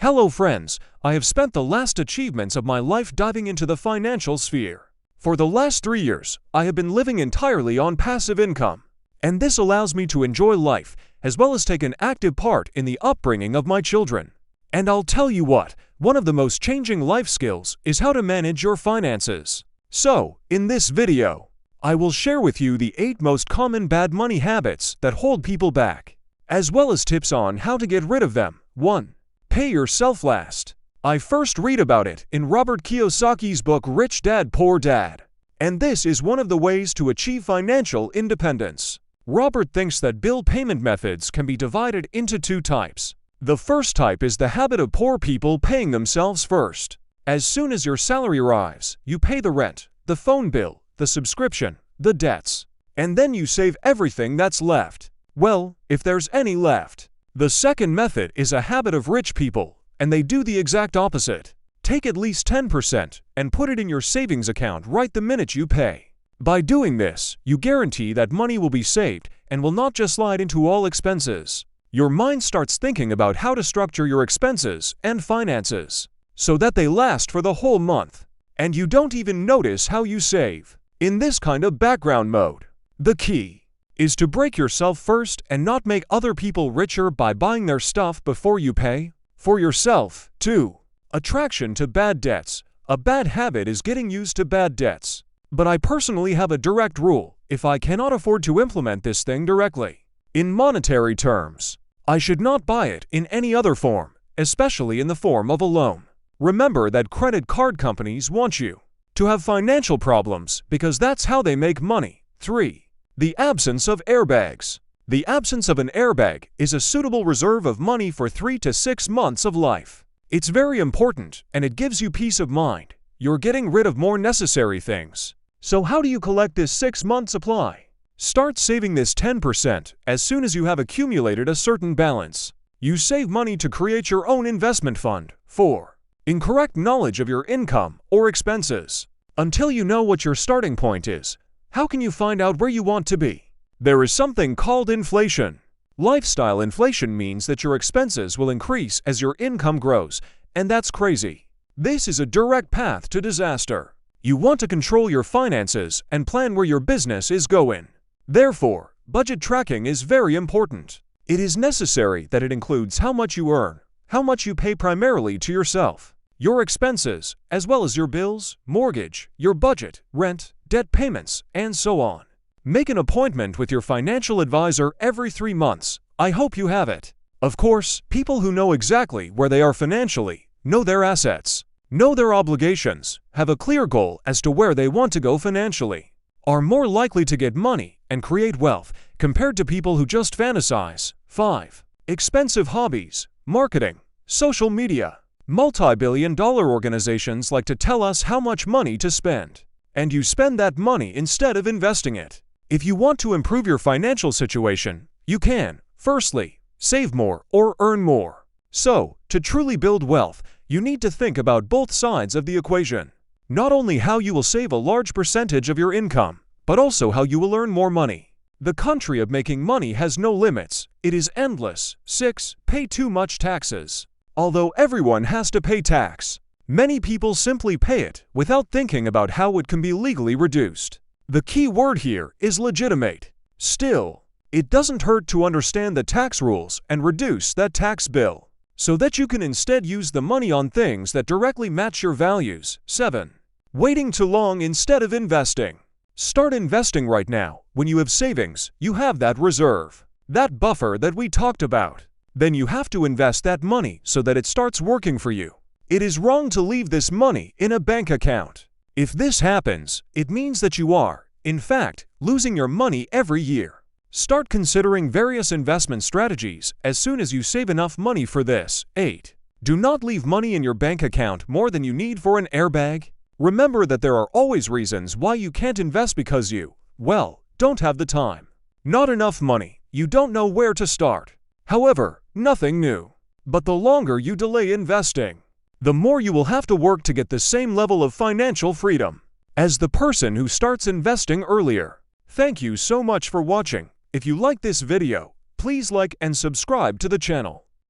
Hello friends, I have spent the last achievements of my life diving into the financial sphere. For the last 3 years, I have been living entirely on passive income. And this allows me to enjoy life, as well as take an active part in the upbringing of my children. And I'll tell you what, one of the most changing life skills is how to manage your finances. So, in this video, I will share with you the 8 most common bad money habits that hold people back, as well as tips on how to get rid of them. 1. Pay yourself last. I first read about it in Robert Kiyosaki's book Rich Dad Poor Dad. And this is one of the ways to achieve financial independence. Robert thinks that bill payment methods can be divided into 2 types. The first type is the habit of poor people paying themselves first. As soon as your salary arrives, you pay the rent, the phone bill, the subscription, the debts, and then you save everything that's left. Well, if there's any left. The second method is a habit of rich people, and they do the exact opposite. Take at least 10% and put it in your savings account right the minute you pay. By doing this, you guarantee that money will be saved and will not just slide into all expenses. Your mind starts thinking about how to structure your expenses and finances so that they last for the whole month, and you don't even notice how you save. In this kind of background mode, the key is to break yourself first and not make other people richer by buying their stuff before you pay for yourself. 2. Attraction to bad debts. A bad habit is getting used to bad debts. But I personally have a direct rule: if I cannot afford to implement this thing directly, in monetary terms, I should not buy it in any other form, especially in the form of a loan. Remember that credit card companies want you to have financial problems because that's how they make money. 3. The absence of airbags. The absence of an airbag is a suitable reserve of money for 3 to 6 months of life. It's very important, and it gives you peace of mind. You're getting rid of more necessary things. So how do you collect this 6-month supply? Start saving this 10% as soon as you have accumulated a certain balance. You save money to create your own investment fund. 4. Incorrect knowledge of your income or expenses. Until you know what your starting point is, how can you find out where you want to be? There is something called inflation. Lifestyle inflation means that your expenses will increase as your income grows, and that's crazy. This is a direct path to disaster. You want to control your finances and plan where your business is going. Therefore, budget tracking is very important. It is necessary that it includes how much you earn, how much you pay primarily to yourself, your expenses, as well as your bills, mortgage, your budget, rent, debt payments, and so on. Make an appointment with your financial advisor every 3 months. I hope you have it. Of course, people who know exactly where they are financially, know their assets, know their obligations, have a clear goal as to where they want to go financially, are more likely to get money and create wealth compared to people who just fantasize. 5. Expensive hobbies, marketing, social media. Multi-billion-dollar organizations like to tell us how much money to spend, and you spend that money instead of investing it. If you want to improve your financial situation, you can, firstly, save more or earn more. So, to truly build wealth, you need to think about both sides of the equation. Not only how you will save a large percentage of your income, but also how you will earn more money. The country of making money has no limits. It is endless. 6. Pay too much taxes. Although everyone has to pay tax, many people simply pay it without thinking about how it can be legally reduced. The key word here is legitimate. Still, it doesn't hurt to understand the tax rules and reduce that tax bill, so that you can instead use the money on things that directly match your values. 7. Waiting too long instead of investing. Start investing right now. When you have savings, you have that reserve, that buffer that we talked about. Then you have to invest that money so that it starts working for you. It is wrong to leave this money in a bank account. If this happens, it means that you are, in fact, losing your money every year. Start considering various investment strategies as soon as you save enough money for this. 8. Do not leave money in your bank account more than you need for an airbag. Remember that there are always reasons why you can't invest because you, well, don't have the time. Not enough money. You don't know where to start. However, nothing new. But the longer you delay investing, the more you will have to work to get the same level of financial freedom as the person who starts investing earlier. Thank you so much for watching. If you like this video, please like and subscribe to the channel.